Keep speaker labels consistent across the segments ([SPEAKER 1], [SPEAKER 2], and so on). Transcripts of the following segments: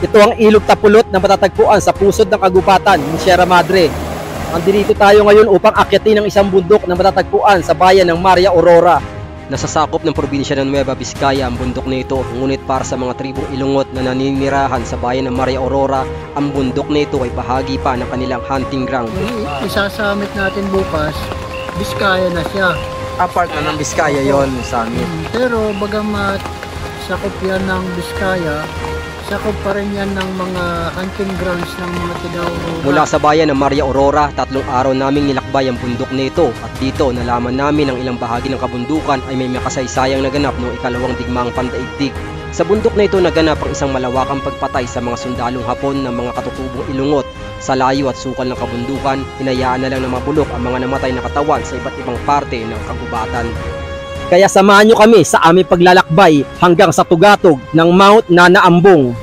[SPEAKER 1] Ito ang ilog Tapulot na matatagpuan sa pusod ng kagubatan ng Sierra Madre. Andito tayo ngayon upang akyatin ang isang bundok na matatagpuan sa bayan ng Maria Aurora. Nasasakop ng probinsya ng Nueva Vizcaya ang bundok na ito, ngunit para sa mga tribong Ilongot na naninirahan sa bayan ng Maria Aurora, ang bundok na ito ay bahagi pa ng kanilang hunting ground.
[SPEAKER 2] Isasamit natin bukas, Vizcaya na siya.
[SPEAKER 1] Apart na ng Vizcaya yon sa amin.
[SPEAKER 2] Pero bagamat sakop yan ng Vizcaya, sakop pa rin yan ng mga hunting grounds ng mga Tidao.
[SPEAKER 1] Mula sa bayan ng Maria Aurora, 3 araw naming nilakbay ang bundok na ito at dito nalaman namin ang ilang bahagi ng kabundukan ay may makasaysayang naganap noong ikalawang digmaang pandaigdig. Sa bundok na ito naganap ang isang malawakang pagpatay sa mga sundalong Hapon ng mga katutubong Ilongot. Sa layo at sukal ng kabundukan, hinayaan na lang na mabulok ang mga namatay na katawan sa iba't ibang parte ng kagubatan. Kaya samahan nyo kami sa aming paglalakbay hanggang sa tugatog ng Mount Nanaambong.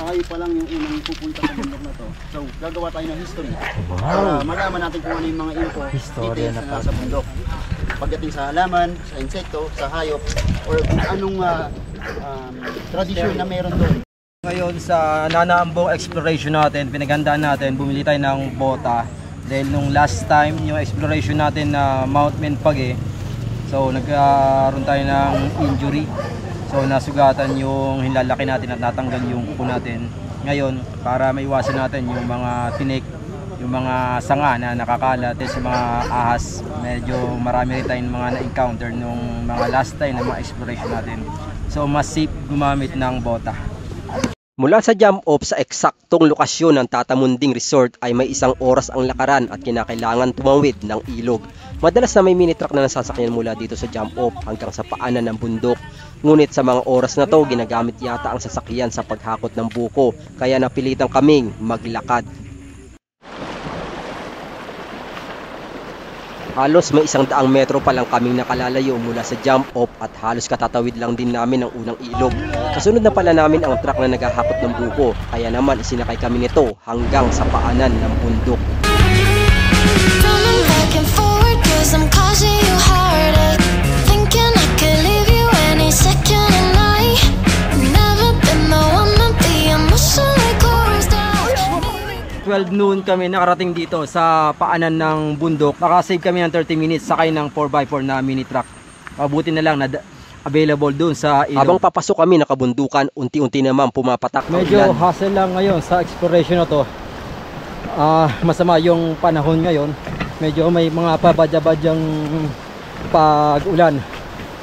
[SPEAKER 2] Tayo pa lang yung unang pupunta sa bundok na to. So, gagawa tayo ng history. Para malaman natin kung ano yung mga info, details na nasa bundok. Pagdating sa halaman, sa insekto, sa hayop, or kung anong tradisyon na meron doon.
[SPEAKER 1] Ngayon sa Nanaambong exploration natin, pinaghandaan natin, bumili tayo ng bota. Dahil nung last time, yung exploration natin na Mount Menpage, so nagkaroon tayo ng injury. So nasugatan yung hilalaki natin at natanggal yung kuko natin. Ngayon, para maiwasan natin yung mga tinik, yung mga sanga na nakakalat, yung mga ahas, medyo marami rin tayong mga na-encounter nung mga last time na mga exploration natin. So mas safe gumamit ng bota. Mula sa jump off sa eksaktong lokasyon ng Tatamunding Resort ay may 1 oras ang lakaran at kinakailangan tumawid ng ilog. Madalas na may mini truck na nasasakyan mula dito sa jump off hanggang sa paanan ng bundok. Ngunit sa mga oras na to, ginagamit yata ang sasakyan sa paghakot ng buko, kaya napilitan kaming maglakad. Halos may 100 metro pa lang kaming nakalalayo mula sa jump off at halos katatawid lang din namin ang unang ilog. Kasunod na pala namin ang truck na naghahakot ng buko, kaya naman isinakay kami nito hanggang sa paanan ng bundok. Noon kami nakarating dito sa paanan ng bundok. Nakasave kami ng 30 minutes sakay ng 4x4 na mini truck. Mabuti na lang na available doon sa ilog. Habang papasok kami nakabundukan, unti-unti naman pumapatak ang
[SPEAKER 2] medyo hassle lang ngayon sa exploration na to. Masama yung panahon ngayon. Medyo may mga pabadya-badyang pag-ulan.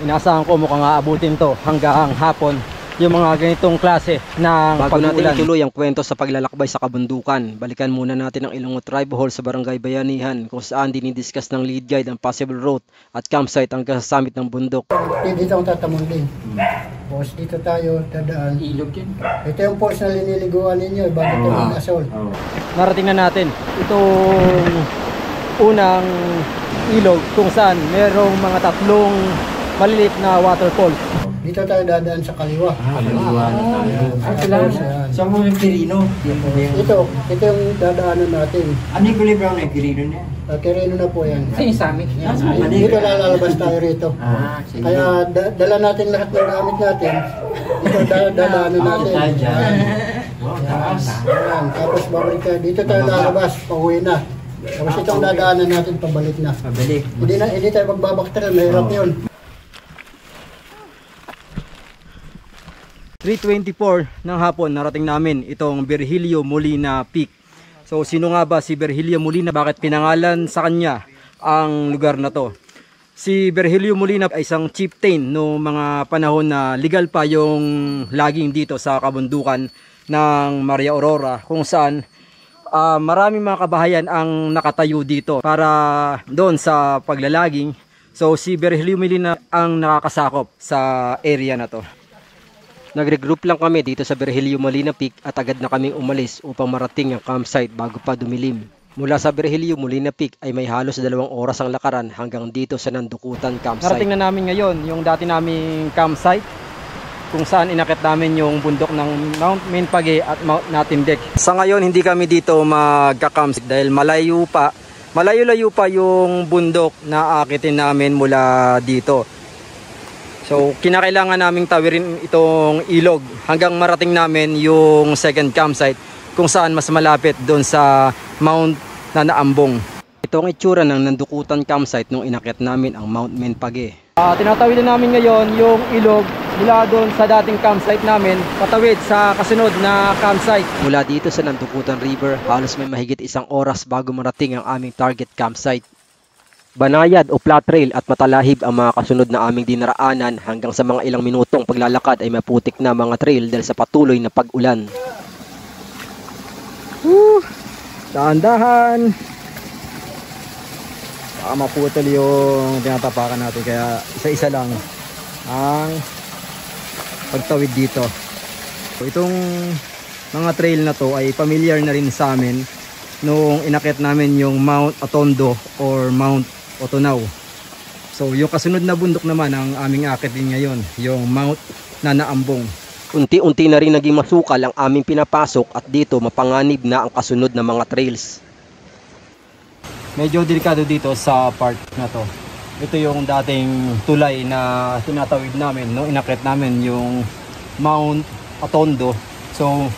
[SPEAKER 2] Inaasahan ko mukhang aabutin to hanggang hapon. Yung mga ganitong klase ng
[SPEAKER 1] bago natin ituloy ang kwento sa paglalakbay sa kabundukan, balikan muna natin ang Ilongot Tribe Hall sa Barangay Bayanihan kung saan dinidiscuss ng lead guide ang possible route at campsite hanggang sa summit ng bundok.
[SPEAKER 2] Dito ang Tatamunding. Tapos dito tayo dadaan. Ilog yun. Ito yung falls na liniliguan ninyo bago ito mag-asol.
[SPEAKER 1] Narating na natin itong unang ilog kung saan merong mga 3 maliliit na waterfalls.
[SPEAKER 2] Dito tayo dadaan sa kaliwa.
[SPEAKER 3] Kaliwa na tayo. Saan mo yung Quirino?
[SPEAKER 2] Ito yung dadaanan natin.
[SPEAKER 3] Ano yung kulay brown na yung Quirino niya?
[SPEAKER 2] Quirino na po yan.
[SPEAKER 3] Saan yung summit?
[SPEAKER 2] Dito lalabas tayo rito. Kaya dala natin lahat ng gamit natin. Dito dadaanan natin. Tapos babalik tayo. Dito tayo lalabas. Pauwi na. Tapos itong dadaanan natin pabalik na.
[SPEAKER 3] Pabalik.
[SPEAKER 2] Hindi tayo magbabakter. Mahirap yun.
[SPEAKER 1] 3:24 ng hapon narating namin itong Virgilio Molina Peak. So sino nga ba si Virgilio Molina? Bakit pinangalan sa kanya ang lugar na to? Si Virgilio Molina ay isang chieftain no mga panahon na legal pa yung laging dito sa kabundukan ng Maria Aurora, kung saan maraming mga kabahayan ang nakatayo dito para doon sa paglalaging. So si Virgilio Molina ang nakakasakop sa area na to. Nagregroup lang kami dito sa Virgilio Molina Peak at agad na kaming umalis upang marating ang campsite bago pa dumilim. Mula sa Virgilio Molina Peak ay may halos 2 oras ang lakaran hanggang dito sa Nandukutan campsite. Narating na namin ngayon yung dati naming campsite kung saan inakit namin yung bundok ng Mount Menpage at Mount Natindig. Sa ngayon hindi kami dito magka-campsite dahil malayo pa malayo-layo pa yung bundok na aakitin namin mula dito. So kinakailangan naming tawirin itong ilog hanggang marating namin yung second campsite kung saan mas malapit doon sa Mount Nanaambong. Ito ang itsura ng Nandukutan campsite nung inakyat namin ang Mount Menpage. Tinatawid na namin ngayon yung ilog mula doon sa dating campsite namin patawid sa kasunod na campsite. Mula dito sa Nandukutan River, halos may mahigit 1 oras bago marating ang aming target campsite. Banayad o flat trail at matalahib ang mga kasunod na aming dinaraanan hanggang sa mga ilang minutong paglalakad ay maputik na mga trail dahil sa patuloy na pag-ulan. Dahan-dahan! Baka maputol yung tinatapakan natin, kaya isa-isa lang ang pagtawid dito. So, itong mga trail na to ay familiar na rin sa amin nung inakyat namin yung Mount Atondo or Mount Otonaw. So yung kasunod na bundok naman ang aming akitin ngayon, yung Mount Nanaambong. Unti-unti na rin naging masukal ang aming pinapasok at dito mapanganib na ang kasunod na mga trails. Medyo delikado dito sa part na to. Ito yung dating tulay na tinatawid namin nung inakyat namin yung Mount Atondo. So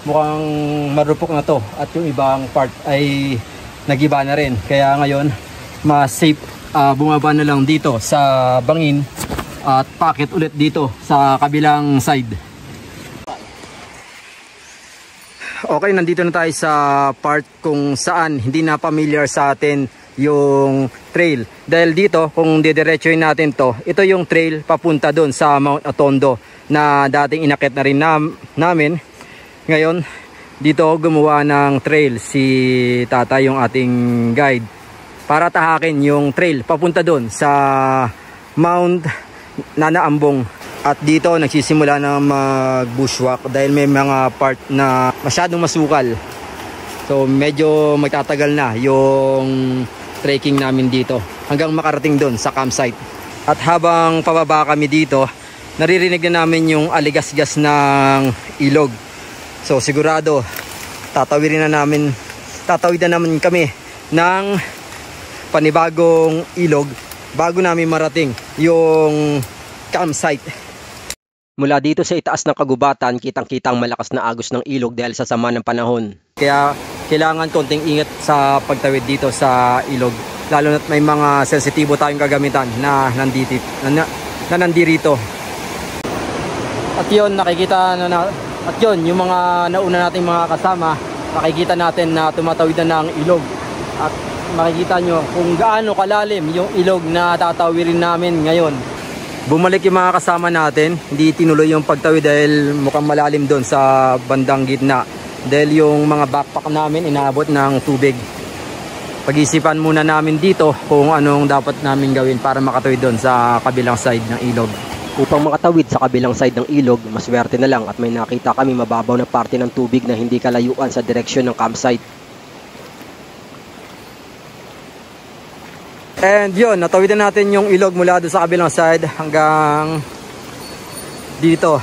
[SPEAKER 1] mukhang marupok na to at yung ibang part ay nagiba na rin. Kaya ngayon mas safe bumaba na lang dito sa bangin at packet ulit dito sa kabilang side. Okay, nandito na tayo sa part kung saan hindi na familiar sa atin yung trail. Dahil dito, kung didiretsuhin natin to, ito yung trail papunta doon sa Mount Atondo na dating inakyat na rin namin. Ngayon, dito gumawa ng trail si Tata, yung ating guide, para tahakin yung trail papunta doon sa Mount Nanaambong. At dito nagsisimula na mag-bushwalk dahil may mga part na masyadong masukal. So medyo magtatagal na yung trekking namin dito hanggang makarating doon sa campsite. At habang pababa kami dito, naririnig na namin yung aligasgas ng ilog. So sigurado tatawid na namin kami ng panibagong ilog bago namin marating yung campsite. Mula dito sa itaas ng kagubatan, kitang-kitang malakas na agos ng ilog dahil sa sama ng panahon. Kaya kailangan konting ingat sa pagtawid dito sa ilog. Lalo na't may mga sensitibo tayong gagamitan na nandirito. At yun, yung mga nauna nating mga kasama, nakikita natin na tumatawid na ng ilog. At makikita nyo kung gaano kalalim yung ilog na tatawirin namin ngayon. Bumalik yung mga kasama natin, hindi tinuloy yung pagtawid dahil mukhang malalim doon sa bandang gitna. Dahil yung mga backpack namin inaabot ng tubig. Pag-isipan muna namin dito kung anong dapat namin gawin para makatawid doon sa kabilang side ng ilog. Upang makatawid sa kabilang side ng ilog, maswerte na lang at may nakita kami mababaw na parte ng tubig na hindi kalayuan sa direksyon ng campsite. And yun, natawid na natin yung ilog mula doon sa kabilang side hanggang dito.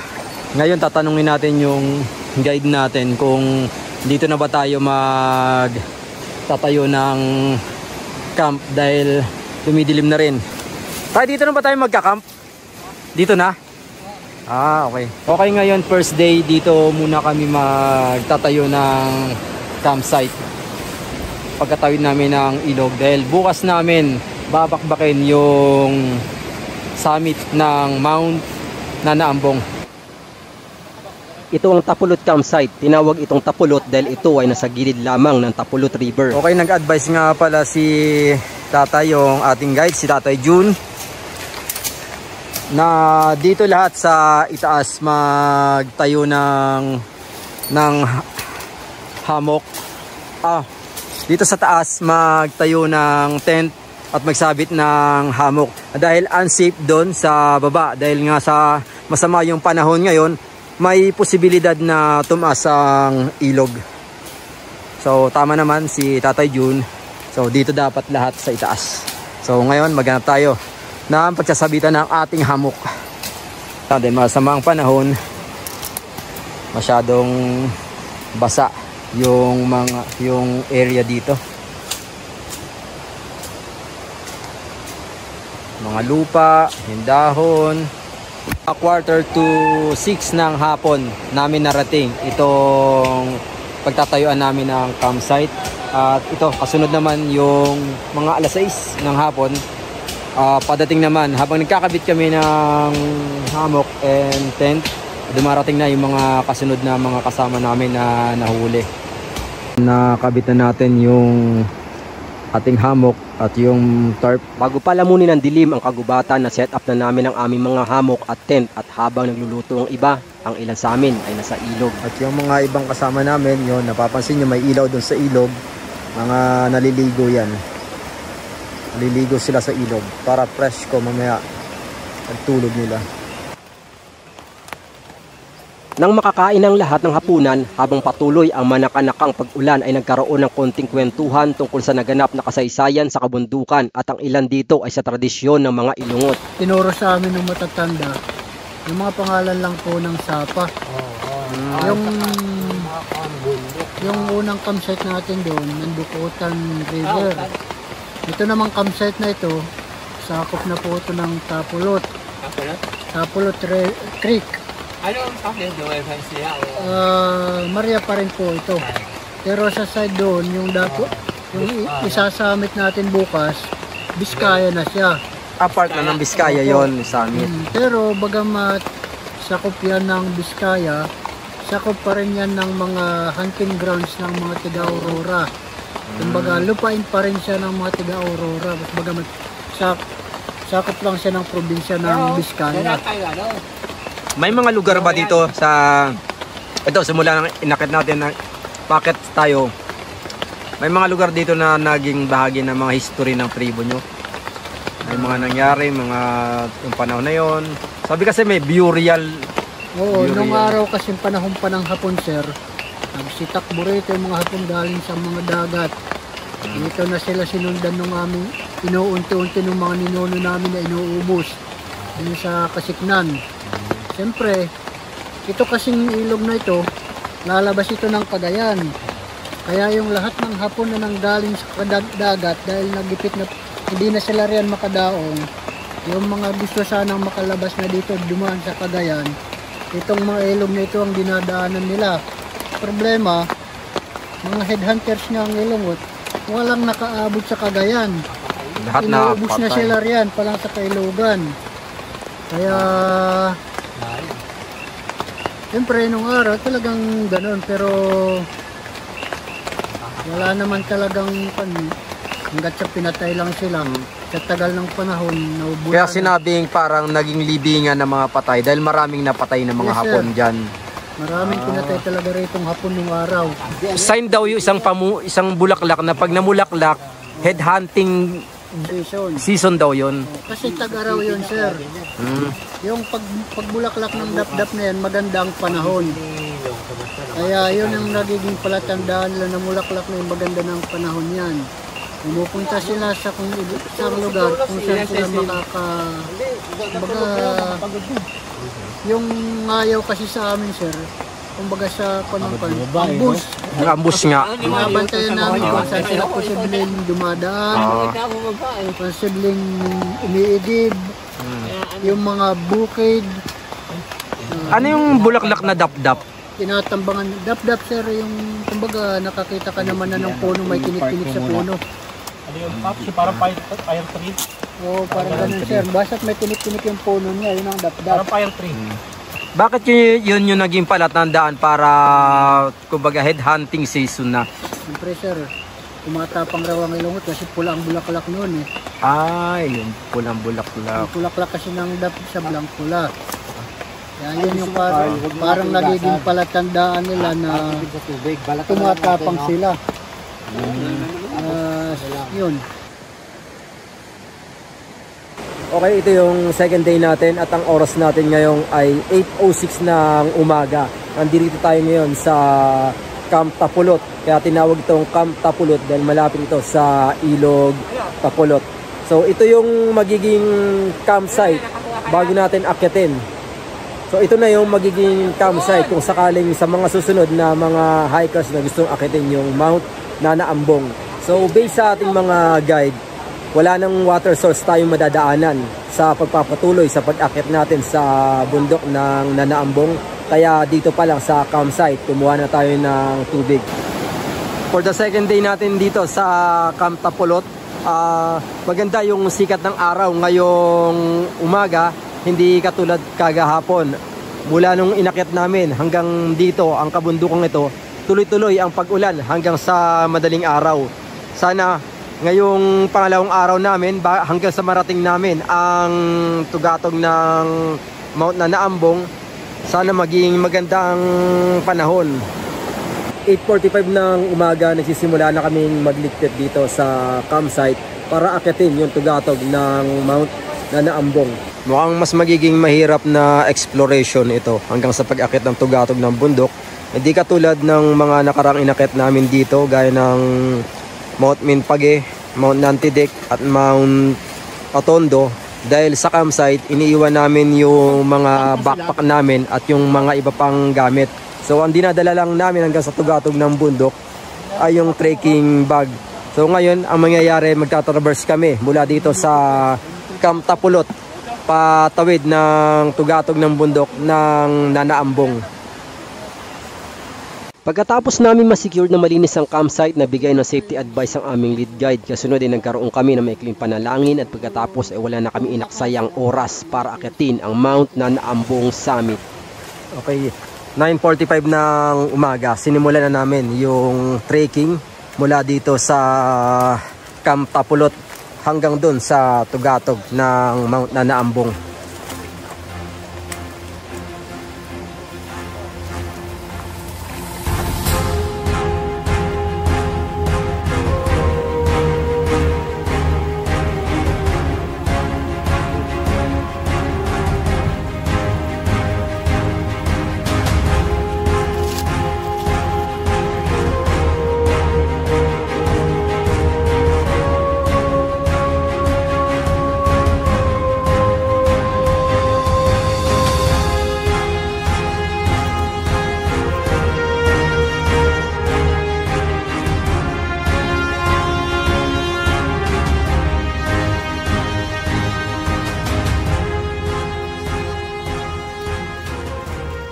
[SPEAKER 1] Ngayon tatanungin natin yung guide natin kung dito na ba tayo magtatayo ng camp dahil dumidilim na rin. Tayo dito na ba tayo magka-camp? Dito na? Okay. Okay, ngayon first day dito muna kami magtatayo ng campsite pagkatawid namin ng ilog dahil bukas namin babakbakin yung summit ng Mount Nanaambong. Ito ang Tapulot campsite. Tinawag itong Tapulot dahil ito ay nasa gilid lamang ng Tapulot River. Okay, nag-advise nga pala si Tata, yung ating guide, si Tatay June, na dito lahat sa itaas magtayo ng hammock. Dito sa taas magtayo ng tent at magsabit ng hammock dahil unsafe doon sa baba dahil nga sa masama yung panahon ngayon, may posibilidad na tumaas ang ilog. So tama naman si Tatay June. So dito dapat lahat sa itaas. So ngayon maghanap tayo ng pagsasabitan ng ating hammock. Dahil masama ang panahon, masyadong basa yung area dito. mga lupa, yung dahon. 5:45 ng hapon namin narating itong pagtatayuan namin ng campsite. At ito, kasunod naman yung mga 6:00 ng hapon. Padating naman, habang nagkakabit kami ng hammock and tent, dumarating na yung mga kasunod na mga kasama namin na nahuli. Nakabit na natin yung ating hammock at yung tarp. Bago palamunin ng dilim ang kagubatan, na set up na namin ang aming mga hammock at tent, at habang nagluluto ang iba, ang ilan sa amin ay nasa ilog. At yung mga ibang kasama namin, yun, napapansin nyo may ilaw doon sa ilog, mga naliligo yan. Naliligo sila sa ilog para fresh ko mamaya ang tulog nila. Nang makakain ang lahat ng hapunan, habang patuloy ang manakanakang pag-ulan, ay nagkaroon ng konting kwentuhan tungkol sa naganap na kasaysayan sa kabundukan, at ang ilan dito ay sa tradisyon ng mga Ilongot.
[SPEAKER 4] Tinuro sa amin ng matatanda, yung mga pangalan lang po ng sapa. Yung unang campsite natin doon, Nandukutan River. Ito namang campsite na ito, sakop na po ito ng Tapulot. Tapulot Creek.
[SPEAKER 3] Ano ang sabi doon?
[SPEAKER 4] Maria pa rin po ito. Pero sa side doon, yung isasamit natin bukas, Biskaya na siya.
[SPEAKER 1] Apart na ng Biskaya yon sa amin.
[SPEAKER 4] Pero bagamat sakop yan ng Biskaya, sakop pa rin yan ng mga hunting grounds ng mga taga-Aurora. Kumbaga, lupain pa rin siya ng mga taga-Aurora. Bagamat sakop lang siya ng probinsya ng Biskaya.
[SPEAKER 1] May mga lugar ba dito sa ito, simula nang inakit natin na packet tayo, may mga lugar dito na naging bahagi ng mga history ng tribo nyo? May mga nangyari, mga yung panahon na yon. Sabi kasi may burial.
[SPEAKER 4] Oo, nung araw kasi panahon pa ng hapon, sir, nagsitakbo rito yung mga hapon galing sa mga dagat. Dito na sila sinundan ng aming inuunti-unti ng mga ninuno namin na inuubos dito sa Kasiknan. Siyempre, ito kasing ilog na ito, lalabas ito ng Cagayan. Kaya yung lahat ng hapon na nanggaling sa dagat, dahil nagipit na, hindi na sila riyan makadaong, yung mga gusto sanang makalabas na dito, dumaan sa Cagayan, itong mga ilog na ito ang dinadaanan nila. Problema, mga headhunters ng Ilongot, walang nakaabot sa Cagayan. Inuubos na sila riyan, palang sa kailugan. Kaya siyempre nung araw talagang ganoon, pero wala naman talagang hanggat sa pinatay lang sila sa tagal ng panahon naubusan.
[SPEAKER 1] Kaya sinabing parang naging libingan ng mga patay dahil maraming napatay ng mga hapon dyan.
[SPEAKER 4] Maraming pinatay talaga ritong hapon nung araw.
[SPEAKER 1] Sign daw yung isang bulaklak na pag namulaklak, headhunting season daw yun.
[SPEAKER 4] Kasi tag-araw yun, sir. Yung pagbulaklak ng dap-dap na yan, maganda ang panahon. Kaya yun ang nagiging palatandaan nila na mulaklak na yung maganda ng panahon yan. Pumupunta sila sa kung isang lugar kung saan sila yung ayaw kasi sa amin, sir, kumbaga sa ambush.
[SPEAKER 1] Ambush nga.
[SPEAKER 4] Binabantayan namin kung saan sila posibleng dumadaan, posibleng umiidib, yung mga bukid.
[SPEAKER 1] Ano yung bulaklak na dap-dap?
[SPEAKER 4] Tinatambangan. Dap-dap, sir, yung kumbaga nakakita ka naman na ng puno, may tinik-tinik sa puno.
[SPEAKER 2] Ano yung paps? Parang fire tree?
[SPEAKER 4] Oo, parang ganun, sir. Basta't may tinik-tinik yung puno niya, yun ang dap-dap.
[SPEAKER 2] Parang fire tree.
[SPEAKER 1] Bakit yun yung naging palatandaan para kumbaga headhunting season na?
[SPEAKER 4] Siyempre, sir, tumatapang raw ang Ilongot kasi pula ang bulaklak noon eh.
[SPEAKER 1] Ay, yung pulang bulaklak.
[SPEAKER 4] Ang bulaklak kasi ng dap sa blank pula. Yan yun yung parang nagiging palatandaan nila na tumatapang sila. Yun.
[SPEAKER 1] Okay, ito yung second day natin at ang oras natin ngayon ay 8:06 ng umaga. Nandito tayo ngayon sa Camp Tapulot. Kaya tinawag itong Camp Tapulot dahil malapit ito sa Ilog Tapulot. So ito yung magiging campsite bago natin akyatin. So ito na yung magiging campsite kung sakaling sa mga susunod na mga hikers na gustong akyatin yung Mount Nanaambong. So based sa ating mga guide, wala nang water source tayong madadaanan sa pagpapatuloy sa pag-akyat natin sa bundok ng Nanaambong. Kaya dito pa lang sa campsite, kumuha na tayo ng tubig. For the second day natin dito sa Camp Tapulot, maganda yung sikat ng araw ngayong umaga, hindi katulad kagahapon. Mula nung inakyat namin hanggang dito, ang kabundukang ito, tuloy-tuloy ang pag-ulan hanggang sa madaling araw. Sana ngayong pangalawang araw namin hanggang sa marating namin ang tugatog ng Mount Nanaambong, sana maging magandang panahon. 8:45 ng umaga, nagsisimula na kaming magligpit dito sa campsite para akyatin yung tugatog ng Mount Nanaambong. Mukhang mas magiging mahirap na exploration ito hanggang sa pag-akyat ng tugatog ng bundok. Hindi katulad ng mga nakarang inakyat namin dito gaya ng Mount Minpage, Mount Nantidik at Mount Atondo. Dahil sa campsite, iniiwan namin yung mga backpack namin at yung mga iba pang gamit. So ang dinadala lang namin hanggang sa tugatog ng bundok ay yung trekking bag. So ngayon, ang mangyayari, magtatraverse kami mula dito sa Camp Tapulot, patawid ng tugatog ng bundok ng Nanaambong. Pagkatapos namin masecure na malinis ang campsite, nabigay ng safety advice ang aming lead guide. Kasunod ay nagkaroon kami ng maikling panalangin at pagkatapos ay wala na kami inaksayang oras para akyatin ang Mount Nanaambong Summit. Okay, 9:45 ng umaga, sinimulan na namin yung trekking mula dito sa Camp Tapulot hanggang dun sa tugatog ng Mount Nanaambong.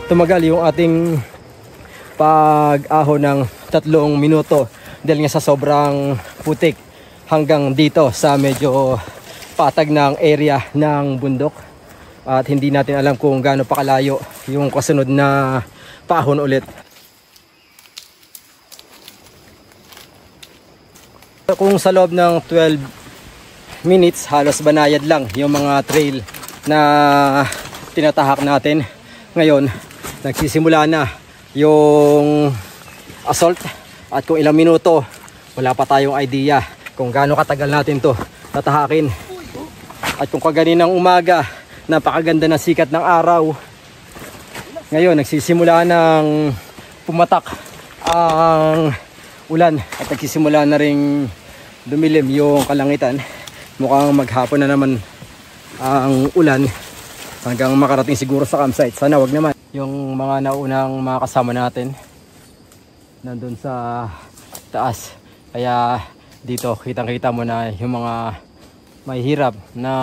[SPEAKER 1] Tumagal yung ating pag-ahon ng 3 minuto dahil nga sa sobrang putik hanggang dito sa medyo patag ng area ng bundok at hindi natin alam kung gaano pa kalayo yung kasunod na paahon ulit. Kung sa loob ng 12 minutes halos banayad lang yung mga trail na tinatahak natin, ngayon nagsisimula na yung assault at kung ilang minuto wala pa tayong idea kung gaano katagal natin to tatahakin. At kung kaganinang umaga napakaganda ng sikat ng araw, ngayon nagsisimula ng pumatak ang ulan at nagsisimula na ring dumilim yung kalangitan. Mukhang maghapon na naman ang ulan hanggang makarating siguro sa campsite. Sana wag naman. Yung mga naunang mga kasama natin nandun sa taas, kaya dito kitang-kita mo na yung mga mahihirap na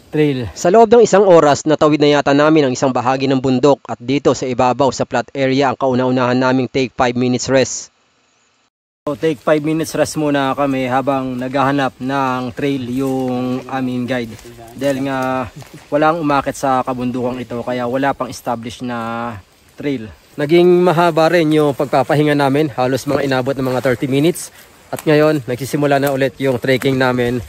[SPEAKER 1] trail. Sa loob ng 1 oras natawid na yata namin ang isang bahagi ng bundok at dito sa ibabaw sa flat area ang kauna-unahan naming take 5 minutes rest. So, take 5 minutes rest muna kami habang naghahanap ng trail yung aming guide. Dahil nga walang umakit sa kabundukang ito kaya wala pang established na trail. Naging mahaba rin yung pagpapahinga namin, halos mga inabot ng mga 30 minutes. At ngayon nagsisimula na ulit yung trekking namin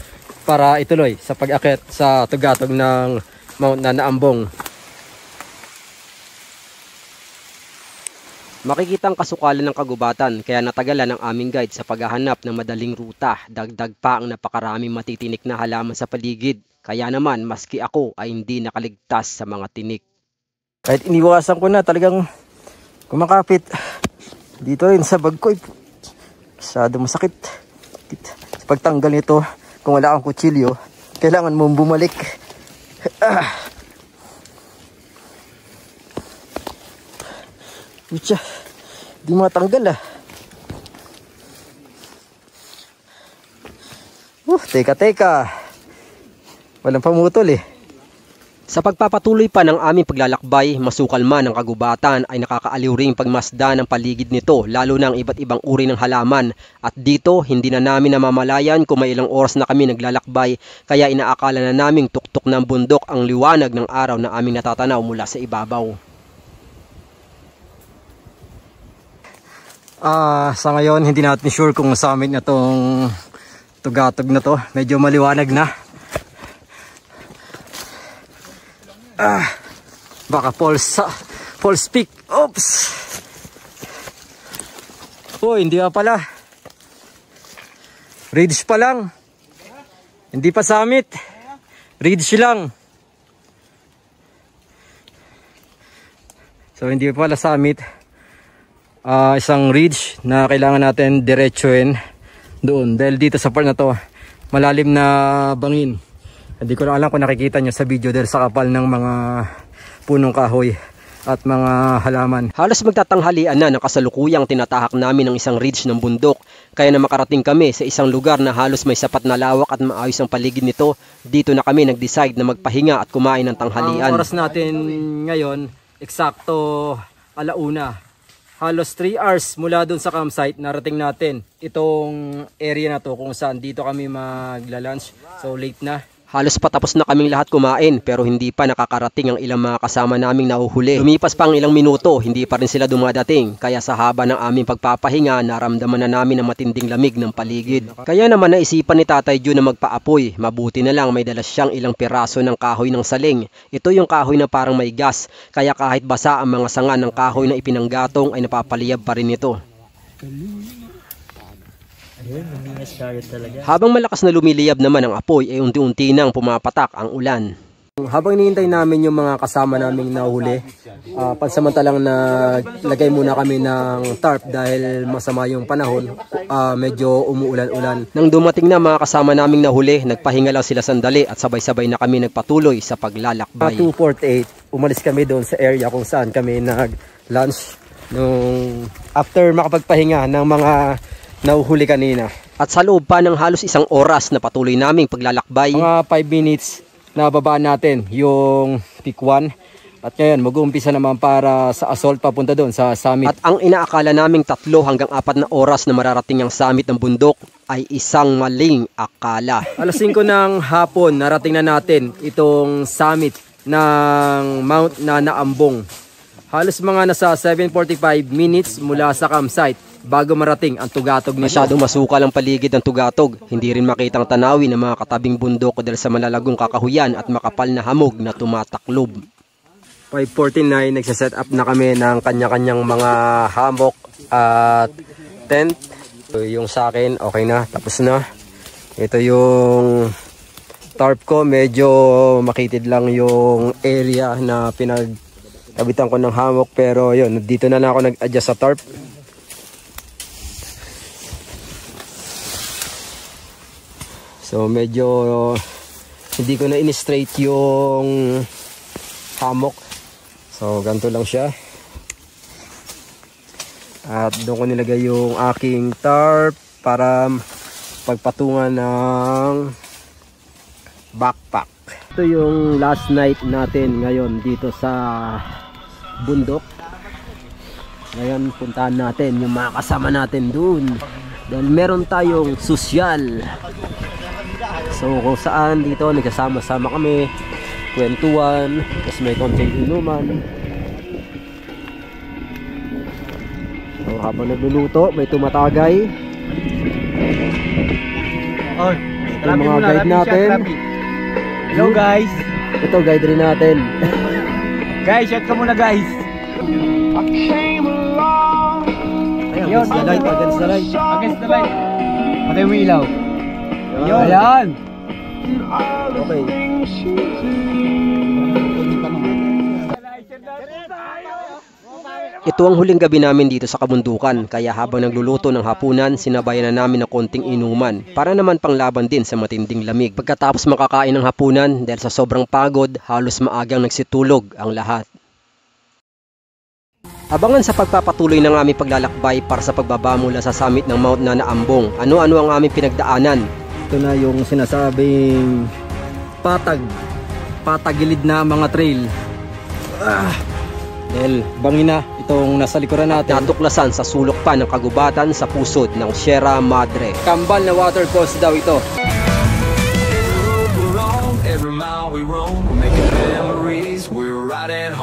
[SPEAKER 1] para ituloy sa pag-akit sa tugatog ng Mount Nanaambong. Makikita ang kasukalan ng kagubatan kaya natagalan ang aming guide sa paghahanap ng madaling ruta. Dagdag pa ang napakaraming matitinik na halaman sa paligid. Kaya naman maski ako ay hindi nakaligtas sa mga tinik. Kahit iniwasan ko na talagang kumakapit dito rin sa bag ko. Masyado masakit. Sa pagtanggal nito, kung wala kang kutsilyo, kailangan mong bumalik. Pucha, di matanggal ah. Teka. Walang pamutol eh.
[SPEAKER 5] Sa pagpapatuloy pa ng aming paglalakbay, masukal man ang kagubatan ay nakakaaliw ring pagmasda ng paligid nito, lalo na ang iba't ibang uri ng halaman. At dito, hindi na namin namamalayan kung may ilang oras na kami naglalakbay, kaya inaakala na naming tuktok ng bundok ang liwanag ng araw na aming natatanaw mula sa ibabaw.
[SPEAKER 1] Sa ngayon, hindi natin sure kung sa amin na tong tugatog na to. Medyo maliwanag na. Baka false peak. Oops. Hindi pa pala. Ridge pa lang. Hindi pa summit. Ridge lang. So hindi pa pala summit. Isang ridge na kailangan natin diretsuhin doon. Dahil dito sa part na to, malalim na bangin. Hindi ko lang alam kung nakikita nyo sa video dahil sa kapal ng mga punong kahoy at mga halaman.
[SPEAKER 5] Halos magtatanghalian na ng kasalukuyang tinatahak namin ng isang ridge ng bundok. Kaya na makarating kami sa isang lugar na halos may sapat na lawak at maayos ang paligid nito. Dito na kami nag-decide na magpahinga at kumain ng tanghalian.
[SPEAKER 1] Ang oras natin ngayon, eksakto 1:00. Halos 3 hours mula dun sa campsite, narating natin itong area na to kung saan dito kami magla-lunch. So late na.
[SPEAKER 5] Halos patapos na kaming lahat kumain pero hindi pa nakakarating ang ilang mga kasama naming nahuhuli. Lumipas pa ang ilang minuto, hindi pa rin sila dumadating. Kaya sa haba ng aming pagpapahinga, naramdaman na namin ang matinding lamig ng paligid. Kaya naman naisipan ni Tatay Jun na magpaapoy. Mabuti na lang may dala siyang ilang piraso ng kahoy ng saling. Ito yung kahoy na parang may gas. Kaya kahit basa ang mga sanga ng kahoy na ipinanggatong ay napapaliyab pa rin ito. Habang malakas na lumiliyab naman ang apoy ay unti-unti nang pumapatak ang ulan.
[SPEAKER 1] Habang hinihintay namin yung mga kasama naming nahuli, pansamantalang naglagay muna kami ng tarp dahil masama yung panahon, medyo umuulan-ulan.
[SPEAKER 5] Nang dumating na mga kasama naming nahuli, nagpahinga lang sila sandali at sabay-sabay na kami nagpatuloy sa paglalakbay.
[SPEAKER 1] 2:48, umalis kami doon sa area kung saan kami nag-lunch nung after makapagpahinga ng mga nahuhuli kanina.
[SPEAKER 5] At sa loob pa ng halos isang oras na patuloy naming paglalakbay,
[SPEAKER 1] mga 5 minutes na babaan natin yung peak 1. At ngayon mag-uumpisa naman para sa assault papunta doon sa summit.
[SPEAKER 5] At ang inaakala naming 3 hanggang 4 na oras na mararating ang summit ng bundok ay isang maling akala.
[SPEAKER 1] Alas 5 ng hapon narating na natin itong summit ng Mount Nanaambong. Halos mga nasa 7:45 minutes mula sa campsite bago marating ang tugatog nito.
[SPEAKER 5] Masyadong masukal ang paligid ng tugatog. Hindi rin makitang tanawin ng mga katabing bundok dahil sa malalagong kakahuyan at makapal na hamog na tumataklob.
[SPEAKER 1] 5:49, nagsaset up na kami ng kanya-kanyang mga hammock at tent. Yung sa akin, okay na, tapos na. Ito yung tarp ko, medyo makitid lang yung area na pinagkabitan ko ng hammock. Pero yun, dito na ako nag-adjust sa tarp. So medyo hindi ko na in-straight yung hammock. So ganito lang siya. At doon ko nilagay yung aking tarp para pagpatungan ng backpack. Ito yung last night natin ngayon dito sa bundok. Ngayon puntahan natin yung mga kasama natin doon. Dahil meron tayong sosyal. So kung saan dito nagsasama-sama kami, kwentuhan, tapos may konting inuman. So habang nagluluto, may tumatagay. Yung mga guide natin.
[SPEAKER 3] Hello guys.
[SPEAKER 1] Ito guide rin natin.
[SPEAKER 3] Guys, shot ka muna guys.
[SPEAKER 1] Ayun, against the light, against the light.
[SPEAKER 3] Against the light. Patay mo ilaw. Ayan.
[SPEAKER 1] Okay.
[SPEAKER 5] Ito ang huling gabi namin dito sa kabundukan, kaya habang nagluluto ng hapunan, sinabayan na namin ng konting inuman para naman panglaban din sa matinding lamig. Pagkatapos makakain ng hapunan, dahil sa sobrang pagod, halos maagang nagsitulog ang lahat. Abangan sa pagpapatuloy ng aming paglalakbay para sa pagbaba mula sa summit ng Mount Nanaambong. Ano-ano ang aming pinagdaanan.
[SPEAKER 1] ito na yung sinasabing patagilid na mga trail. Dahil bangin na itong nasa likuran natin.
[SPEAKER 5] Natuklasan sa sulok pa ng kagubatan sa pusod ng Sierra Madre.
[SPEAKER 1] Kambal na waterfalls daw ito.
[SPEAKER 6] Every mile we roam, we're making memories, we're right at home.